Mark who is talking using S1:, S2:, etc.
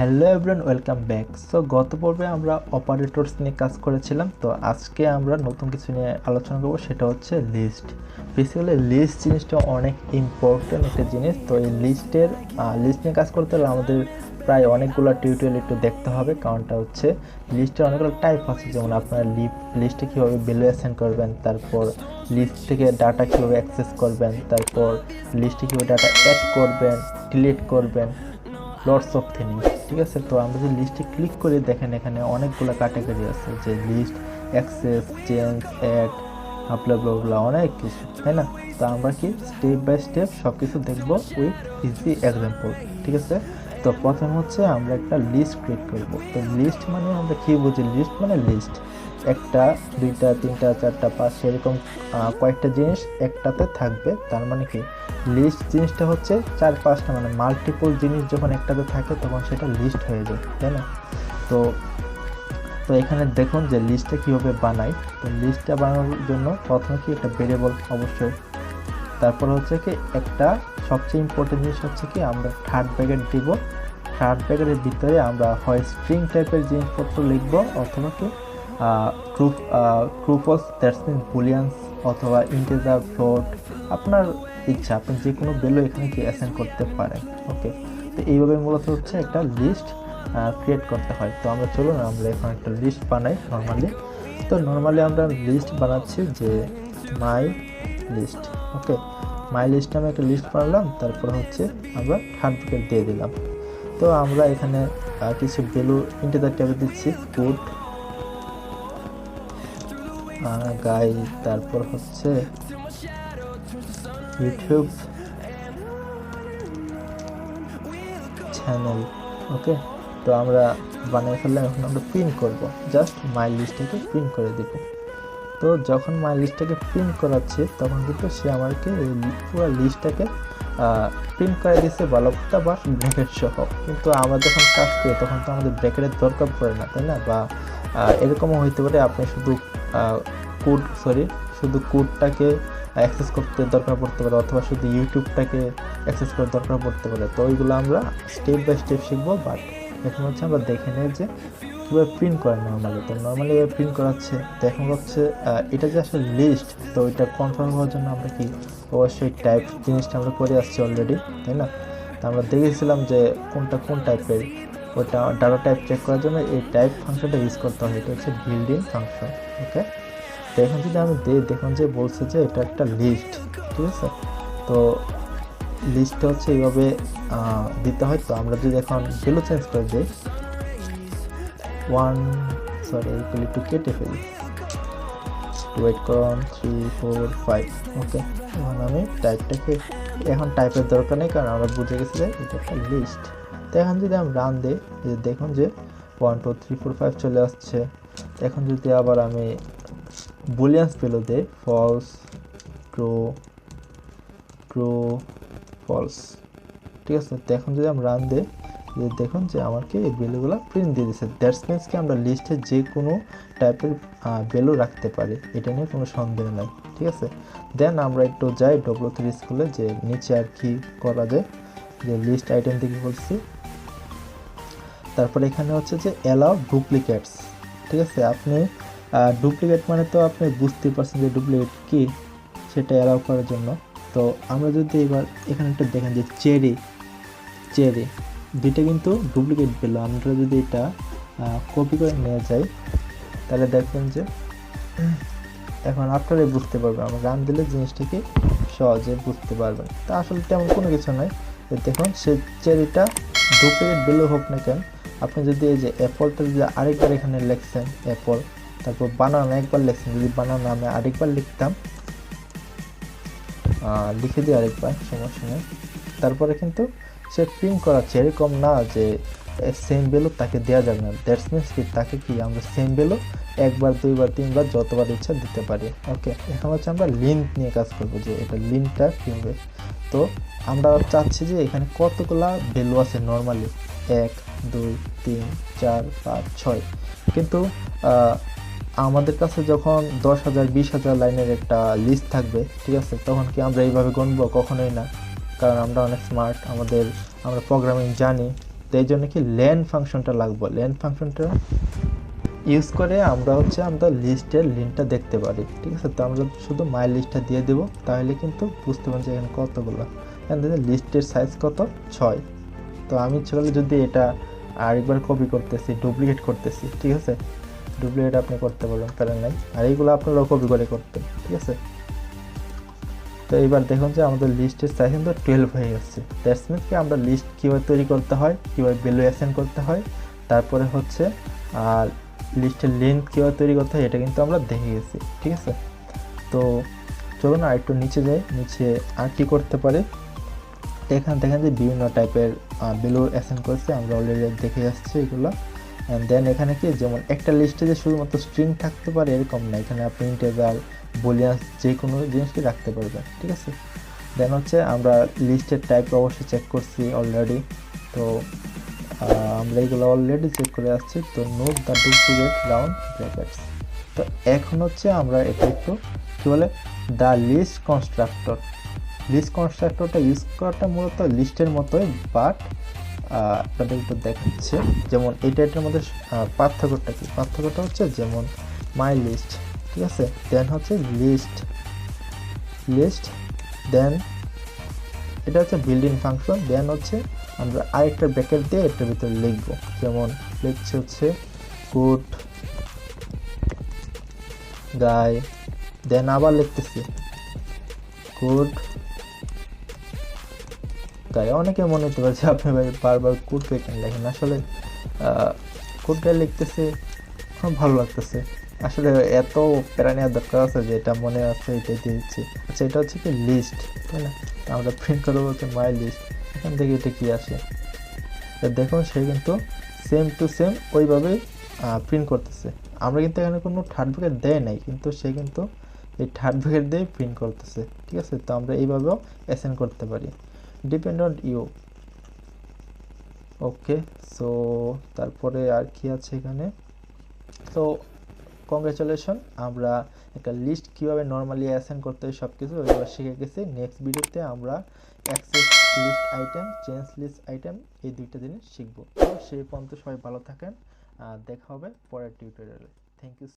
S1: Hello everyone, welcome back. So গত পর্বে আমরা অপারেটরস নিয়ে কাজ করেছিলাম। তো আজকে আমরা নতুন কিছু নিয়ে আলোচনা করব, সেটা হচ্ছে লিস্ট। বেসিক্যালি লিস্ট জিনিসটা অনেক ইম্পর্টেন্ট একটা জিনিস। তো এই লিস্ট নিয়ে কাজ করতে হলে আমাদের প্রায় অনেকগুলো টিউটোরিয়াল একটু দেখতে হবে। কারণটা হচ্ছে লিস্টের অনেকগুলো টাইপ আছে, যেমন আপনার লিস্টে কীভাবে ভ্যালু অ্যাসাইন করবেন, তারপর লিস্ট থেকে ডাটা কীভাবে অ্যাক্সেস করবেন, তারপর লিস্টে কীভাবে ডাটা অ্যাড করবেন, ডিলিট করবেন, লটস অফ থিংস। ঠিক আছে, তো আমরা যে লিস্টে ক্লিক করে দেখেন এখানে অনেকগুলো ক্যাটাগরি আছে, যে লিস্ট, অ্যাক্সেস, চেঞ্জ, অ্যাড, ব্লা অনেক কিছু, তাই না? তো আমরা কি স্টেপ বাই স্টেপ সব কিছু দেখবো উইথ ইজি এক্সাম্পল। ঠিক আছে, তো প্রথম হচ্ছে আমরা একটা লিস্ট ক্রিয়েট করব। তো লিস্ট মানে আমরা কি বুঝি? লিস্ট মানে লিস্ট, একটা, দুইটা, তিনটা, চারটা, পাঁচটা, এরকম কয়েকটা জিনিস একটাতে থাকবে। তার মানে কি লিস্ট জিনিসটা হচ্ছে চার পাঁচটা, মানে মাল্টিপল জিনিস যখন একটাতে থাকে তখন সেটা লিস্ট হয়ে যায়, তাই না? তো তো এখানে দেখুন যে লিস্টটা কীভাবে বানাই। তো লিস্টটা বানানোর জন্য প্রথমে কি একটা ভেরিয়েবল অবশ্যই, তারপর হচ্ছে কি একটা সবচেয়ে ইম্পর্টেন্ট জিনিস হচ্ছে কি আমরা থার্ড ব্র্যাকেট দিব। থার্ড ব্র্যাকেটের ভিতরে আমরা হয় স্ট্রিং টাইপের জিনিসপত্র লিখব, অথবা কি ট্রু ফলস, দ্যাটস মিন বুলিয়ান্স, অথবা ইন্টিজার, ফ্লোট, আপনার ইচ্ছা, আপনি যে কোনো ভ্যালু এখানে কি অ্যাসাইন করতে পারেন। ওকে, তো এইভাবে মূলত হচ্ছে একটা লিস্ট ক্রিয়েট করতে হয়। তো আমরা চলুন আমরা এখন একটা লিস্ট বানাই নর্মালি। তো নর্মালি আমরা লিস্ট বানাচ্ছি যে মাই লিস্ট। ওকে, মাই লিস্ট আমি একটা লিস্ট বানালাম, তারপর হচ্ছে আমরা থার্ড ব্র্যাকেট দিয়ে দিলাম। তো আমরা এখানে কিছু ভ্যালু ইন্টিজার ট্যাবে দিচ্ছি, পুট গাই, তারপর হচ্ছে ইউটিউব চ্যানেল। ওকে, তো আমরা বানিয়ে ফেললাম। এখন আমরা প্রিন্ট করব, জাস্ট মাই লিস্টটাকে প্রিন্ট করে দিব। তো যখন মাই লিস্টটাকে প্রিন্ট করাচ্ছে তখন কিন্তু সে আমাকে এই পুরো লিস্টটাকে প্রিন্ট করে দিচ্ছে বালকটা বা ব্র্যাকেট সহ। কিন্তু আমরা যখন কাজ করি তখন তো আমাদের ব্র্যাকেটের দরকার পড়ে না, তাই না? বা এরকমও হইতে পারে আপনি শুধু কোডটাকে অ্যাক্সেস করতে দরকার পড়তে পারে, অথবা শুধু ইউটিউবটাকে অ্যাক্সেস করার দরকার পড়তে পারে। তো ওইগুলো আমরা স্টেপ বাই স্টেপ শিখবো। বাট এখন হচ্ছে আমরা দেখে নিই যে কীভাবে প্রিন্ট করে নর্মালি। তো নর্মালি এভাবে প্রিন্ট করাচ্ছে। তো এখন হচ্ছে এটা যে আসলে লিস্ট, তো এটা কনফার্ম হওয়ার জন্য আমরা কি অবশ্যই টাইপ জিনিসটা আমরা করে আসছি অলরেডি, তাই না? তো আমরা দেখেছিলাম যে কোনটা কোন টাইপের, ওটা ডাটা টাইপ চেক করার জন্য এই টাইপ ফাংশনটা ইউজ করতে হয়। এটা হচ্ছে বিল্ড ইন ফাংশন। ওকে, তো এখন যদি আমি দেখুন যে বলছে যে এটা একটা লিস্ট। ঠিক আছে, তো লিস্টটা হচ্ছে এইভাবে দিতে হয়। তো আমরা যদি এখন ভ্যালু চেঞ্জ করে দিই, এইগুলি একটু কেটে ফেলি, ওয়েট করুন, 3 4 5। ওকে, এখন আমি টাইপটাকে, এখন টাইপের দরকার নেই কারণ আমরা বুঝে গেছি যে এটা একটা লিস্ট। তো এখন যদি আমি রান দিই, দেখুন যে 1 2 3 4 5 চলে আসছে। এখন যদি আবার আমি বুলিয়ান্স ভ্যালু দেই, ফলস, ট্রু, ট্রু, ফলস। ঠিক আছে, তো এখন যদি আমি রান দিই, দেখুন যে আমাকে এই ভ্যালুগুলো প্রিন্ট দিয়ে দিচ্ছে। দ্যাটস মিনস কি আমরা লিস্টে যে কোনো টাইপের ভ্যালু রাখতে পারি, এটা নিয়ে কোনো সন্দেহ নাই। ঠিক আছে, দেন আমরা একটু যাই W3 স্কুলে, যে নিচে আর কি করা যায়, যে লিস্ট আইটেম থেকে বলছি। তারপরে এখানে হচ্ছে যে অ্যালাউ ডুপ্লিকেটস। ঠিক আছে, আপনি ডুপ্লিকেট মানে তো আপনি বুঝতেই পারছেন যে ডুপ্লিকেট কি, সেটা অ্যালাউ করার জন্য। তো আমরা যদি এবার এখানে একটু দেখেন যে চেরি দুইটা কিন্তু ডুপ্লিকেট ভ্যালু। আমরা যদি এটা কপি করে নিয়ে যাই তাহলে দেখবেন যে এখন আপনারাই বুঝতে পারবেন, আমরা গান দিলে জিনিসটাকে সহজে বুঝতে পারবেন। তা আসলে তেমন কোনো কিছু নয়। দেখুন সে চেরিটা ডুপ্লিকেট ভ্যালু হোক না কেন, আপনি যদি এই যে অ্যাপলটা যদি আরেকবার এখানে লিখছেন অ্যাপল, তারপর বানানো একবার লিখছেন, যদি বানানো আমি আরেকবার লিখতাম, লিখে দিই আরেকবার, সমস্যা নেই। তারপরে কিন্তু সে প্রিন্ট করাচ্ছে, এরকম না যে সেম ভ্যালু তাকে দেওয়া যাবে না। দ্যাটস মিনস কি তাকে কি আমরা সেম ভ্যালু একবার, দুইবার, তিনবার, যতবার ইচ্ছা দিতে পারি। ওকে, এখন হচ্ছে আমরা লিঙ্ক নিয়ে কাজ করবো, যে এটা লিঙ্কটা কী হবে। তো আমরা চাচ্ছি যে এখানে কতগুলা ভ্যালু আছে নর্মালি, 1 2 3 4 5 6, কিন্তু আমাদের কাছে যখন 10,000 20,000 লাইনের একটা লিস্ট থাকবে, ঠিক আছে, তখন কি আমরা এইভাবে গণবো? কখনোই না, কারণ আমরা অনেক স্মার্ট, আমরা প্রোগ্রামিং জানি। তো এই জন্য কি লেন ফাংশনটা লাগবে। লেন ফাংশনটা ইউজ করে আমরা হচ্ছে আমাদের লিস্টের লিঙ্কটা দেখতে পারি, ঠিক আছে। তো আমরা শুধু মাই লিস্টটা দিয়ে দেবো, তাহলে কিন্তু বুঝতে পারছি এখানে কতগুলো। লিস্টের সাইজ কত 6। তো আমি ইচ্ছে করলে যদি এটা আরেকবার কপি করতেছি, ডুপ্লিকেট করতেছি, ঠিক আছে, ডুপ্লিকেট আপনি করতে পারবেন, প্যারান নাই। আর এইগুলো আপনারাও কপি করে করতেন, ঠিক আছে। তো এইবার দেখুন যে আমাদের লিস্টের সাইজ কিন্তু 12 হয়ে গেছে। দ্যাটস মিনস কি আমরা লিস্ট কীভাবে তৈরি করতে হয়, কীভাবে ভ্যালু অ্যাসাইন করতে হয়, তারপরে হচ্ছে আর লিস্টের লেন্থ কীভাবে তৈরি করতে হয়, এটা কিন্তু আমরা দেখে গেছি, ঠিক আছে। তো চলুন আর একটু নিচে যাই, নিচে আর কী করতে পারে। এখানে দেখেন যে বিভিন্ন টাইপের ভ্যালু অ্যাসাইন করেছে, আমরা অলরেডি দেখে যাচ্ছি এগুলো। অ্যান্ড দেন এখানে কি যেমন একটা লিস্টে যে শুধুমাত্র স্ট্রিং থাকতে পারে এরকম না, এখানে আপনি ইন্টিজার বুলিয়ান্স যে কোনো জিনিসটি রাখতে পারবেন, ঠিক আছে। দেন হচ্ছে আমরা লিস্টের টাইপ অবশ্যই চেক করছি অলরেডি। তো আমরা এগুলো অলরেডি চেক করে আসছি। তো note the duplicate round brackets. তো এখন হচ্ছে আমরা এটা একটু কী বলে দ্য লিস্ট কনস্ট্রাক্টর। লিস্ট কনস্ট্রাক্টরটা ইউজ করাটা মূলত লিস্টের মতোই, বাট আপনাদের একটু দেখাচ্ছে। যেমন এটার মধ্যে পার্থক্যটা কি, পার্থক্যটা হচ্ছে যেমন মাই লিস্ট, ঠিক আছে, দেন হচ্ছে লিস্ট দেন এটা হচ্ছে বিল্ডিং ফাংশন, দেন হচ্ছে আমরা আরেকটা ব্র্যাকেট দিয়ে এটার ভিতরে লিখবো। যেমন লিখছে হচ্ছে গুড গাই, দেন আবার লিখতেছি গুড গাই। অনেকে মনে হতে পারছে আপনি বারবার গুড গাই কেন লেখেন, আসলে গুড গাই লিখতেছে ভালো লাগতেছে। আসলে এত প্যারা নেওয়ার দরকার আছে যে এটা মনে আছে এটাই দিয়েছি। আচ্ছা, এটা হচ্ছে কি লিস্ট, তাই না। আমরা প্রিন্ট করবো হচ্ছে মাই লিস্ট, এখান থেকে এটা কি আসে দেখুন, সে কিন্তু সেম টু সেম ওইভাবেই প্রিন্ট করতেছে। আমরা কিন্তু এখানে কোনো থার্ড ব্র্যাকেট দেয় নাই, কিন্তু সে কিন্তু এই থার্ড ব্র্যাকেট দিয়ে প্রিন্ট করতেছে, ঠিক আছে। তো আমরা এইভাবেও অ্যাসাইন করতে পারি, depend on you. Okay, so তারপরে আর কি আছে এখানে। তো কংগ্রেচুলেশন, আমরা একটা লিস্ট কীভাবে নর্মালি অ্যাসাইন করতে হয় সব কিছু ওইভাবে শিখে গেছি। নেক্সট ভিডিওতে আমরা access list item, change list item এই দুইটা জিনিস শিখবো। তো সেই পর্যন্ত সবাই ভালো থাকেন, দেখা হবে পরের টিউটোরিয়ালে। Thank you.